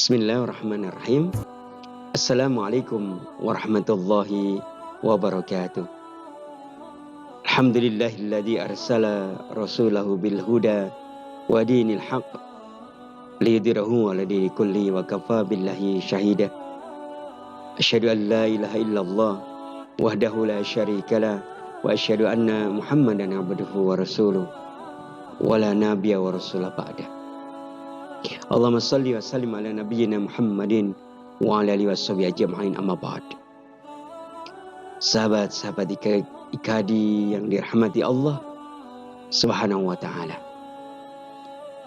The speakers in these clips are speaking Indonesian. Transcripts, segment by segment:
Bismillahirrahmanirrahim. Assalamualaikum warahmatullahi wabarakatuh. Alhamdulillahilladzi arsala rasulahu bil huda wa dinil haqq liyudhhirahu 'ala dini kulli wa kafa billahi syahida. Asyhadu an la ilaha illallah wahdahu la syarikalah wa asyhadu anna Muhammadan abduhu wa rasuluh wa la nabiyya wa rasula ba'da. Allahumma salli wa sallim ala nabiyyina Muhammadin wa ala alihi washabihi ajma'in, amma ba'd. Sahabat-sahabat ikadi yang dirahmati Allah Subhanahu wa taala.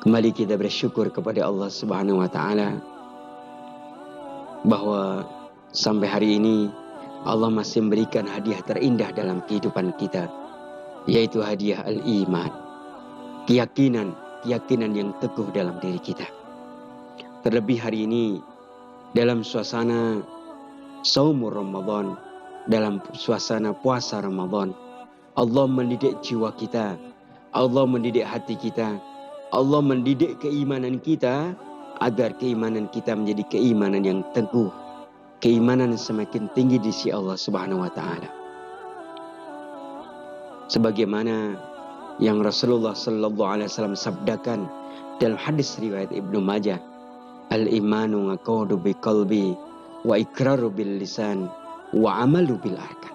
Kembali kita bersyukur kepada Allah Subhanahu wa taala bahwa sampai hari ini Allah masih memberikan hadiah terindah dalam kehidupan kita, yaitu hadiah al-iman, keyakinan yang teguh dalam diri kita. Terlebih hari ini dalam suasana saumur Ramadan, dalam suasana puasa Ramadan, Allah mendidik jiwa kita, Allah mendidik hati kita, Allah mendidik keimanan kita agar keimanan kita menjadi keimanan yang teguh, keimanan semakin tinggi di sisi Allah Subhanahu wa taala. Sebagaimana yang Rasulullah sallallahu alaihi wasallam sabdakan dalam hadis riwayat Ibnu Majah, al-imanu aqadu bi qalbi wa iqraru bil lisan wa amalu bil arkan.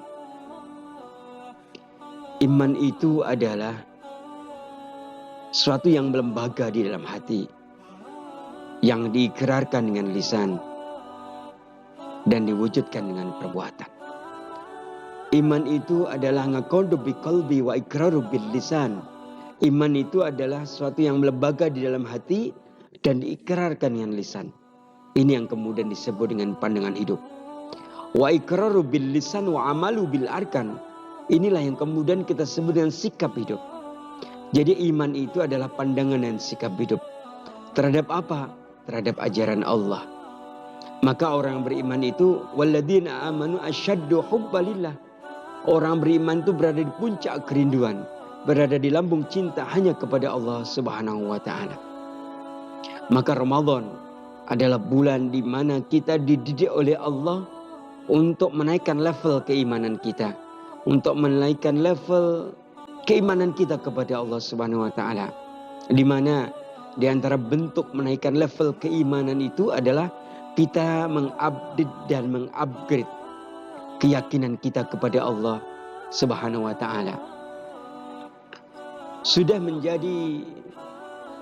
Iman itu adalah suatu yang melembaga di dalam hati, yang diikrarkan dengan lisan dan diwujudkan dengan perbuatan. Iman itu adalah ngaqadu bi qalbi wa iqraru bil lisan. Iman itu adalah sesuatu yang melembaga di dalam hati dan diikrarkan dengan lisan. Ini yang kemudian disebut dengan pandangan hidup. Wa iqraru bil lisan wa amalu bil arkan. Inilah yang kemudian kita sebut dengan sikap hidup. Jadi iman itu adalah pandangan dan sikap hidup. Terhadap apa? Terhadap ajaran Allah. Maka orang beriman itu walladzina amanu asyaddu hubbalillah. Orang beriman itu berada di puncak kerinduan, berada di lambung cinta hanya kepada Allah Subhanahu wa taala. Maka Ramadan adalah bulan di mana kita dididik oleh Allah untuk menaikkan level keimanan kita, untuk menaikkan level keimanan kita kepada Allah Subhanahu wa taala. Di mana di antara bentuk menaikkan level keimanan itu adalah kita mengupdate dan mengupgrade keyakinan kita kepada Allah Subhanahu wa taala. Sudah menjadi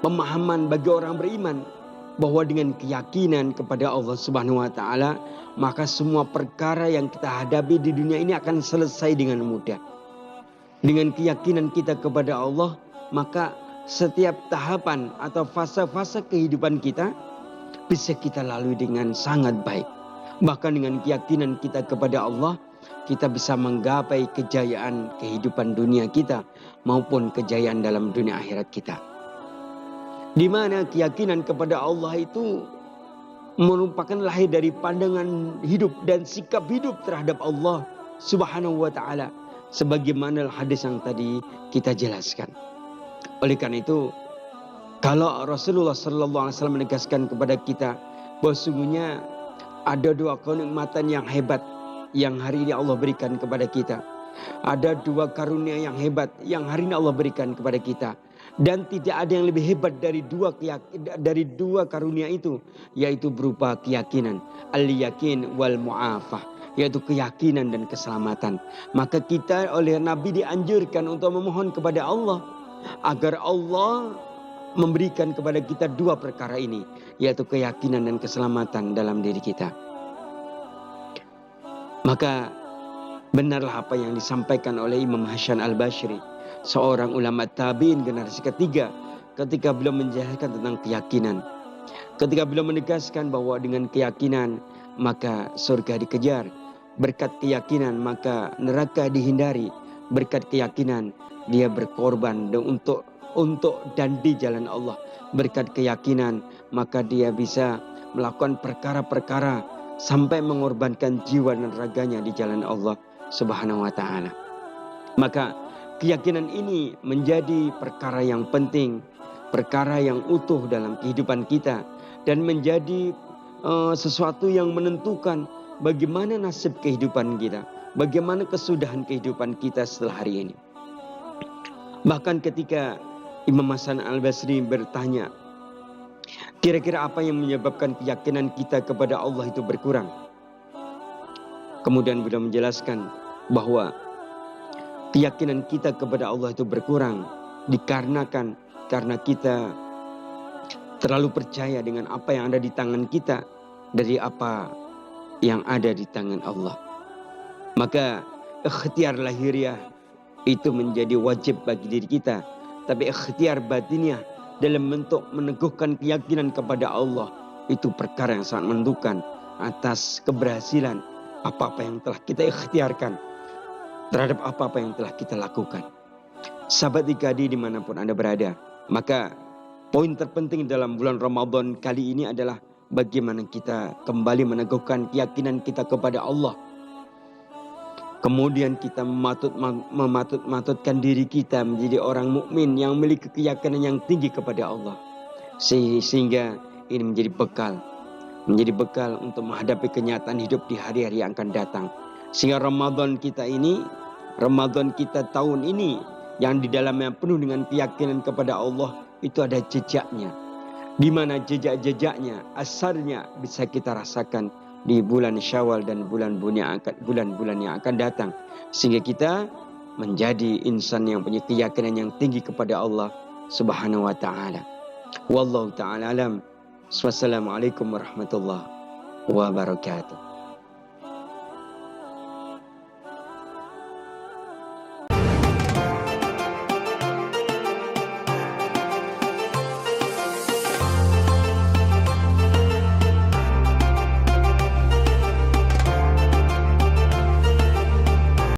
pemahaman bagi orang beriman bahwa dengan keyakinan kepada Allah Subhanahu wa taala, maka semua perkara yang kita hadapi di dunia ini akan selesai dengan mudah. Dengan keyakinan kita kepada Allah, maka setiap tahapan atau fase-fase kehidupan kita bisa kita lalui dengan sangat baik. Bahkan dengan keyakinan kita kepada Allah, kita bisa menggapai kejayaan kehidupan dunia kita maupun kejayaan dalam dunia akhirat kita. Di mana keyakinan kepada Allah itu merupakan lahir dari pandangan hidup dan sikap hidup terhadap Allah Subhanahu wa taala, sebagaimana hadis yang tadi kita jelaskan. Oleh karena itu, kalau Rasulullah sallallahu alaihi wasallam menegaskan kepada kita bahwa sungguhnya ada dua kenikmatan yang hebat yang hari ini Allah berikan kepada kita. Ada dua karunia yang hebat yang hari ini Allah berikan kepada kita. Dan tidak ada yang lebih hebat dari dua karunia itu, yaitu berupa keyakinan, al-yakin wal mu'afah, yaitu keyakinan dan keselamatan. Maka kita oleh Nabi dianjurkan untuk memohon kepada Allah agar Allah memberikan kepada kita dua perkara ini, yaitu keyakinan dan keselamatan dalam diri kita. Maka benarlah apa yang disampaikan oleh Imam Hasan al-Basri, seorang ulama tabi'in generasi ketiga, ketika beliau menjelaskan tentang keyakinan. Ketika beliau menegaskan bahwa dengan keyakinan maka surga dikejar, berkat keyakinan maka neraka dihindari, berkat keyakinan dia berkorban untuk dan di jalan Allah. Berkat keyakinan maka dia bisa melakukan perkara-perkara sampai mengorbankan jiwa dan raganya di jalan Allah Subhanahu wa taala. Maka keyakinan ini menjadi perkara yang penting, perkara yang utuh dalam kehidupan kita, dan menjadi sesuatu yang menentukan bagaimana nasib kehidupan kita, bagaimana kesudahan kehidupan kita setelah hari ini. Bahkan ketika Imam Hasan Al-Basri bertanya, kira-kira apa yang menyebabkan keyakinan kita kepada Allah itu berkurang? Kemudian beliau menjelaskan bahwa keyakinan kita kepada Allah itu berkurang dikarenakan karena kita terlalu percaya dengan apa yang ada di tangan kita dari apa yang ada di tangan Allah. Maka ikhtiar lahiriah itu menjadi wajib bagi diri kita, tapi ikhtiar batiniah dalam bentuk meneguhkan keyakinan kepada Allah itu perkara yang sangat menentukan atas keberhasilan apa-apa yang telah kita ikhtiarkan terhadap apa-apa yang telah kita lakukan. Sahabat IKADI dimanapun Anda berada, maka poin terpenting dalam bulan Ramadan kali ini adalah bagaimana kita kembali meneguhkan keyakinan kita kepada Allah. Kemudian kita mematut-matutkan diri kita menjadi orang mukmin yang memiliki keyakinan yang tinggi kepada Allah. Sehingga ini menjadi bekal untuk menghadapi kenyataan hidup di hari-hari yang akan datang. Sehingga Ramadan kita tahun ini yang di dalamnya penuh dengan keyakinan kepada Allah itu ada jejaknya. Di mana jejak-jejaknya, asarnya bisa kita rasakan di bulan Syawal dan bulan-bulan yang akan datang, sehingga kita menjadi insan yang punya keyakinan yang tinggi kepada Allah Subhanahu wa taala. Wallahu taala alam. Wassalamualaikum warahmatullahi wabarakatuh.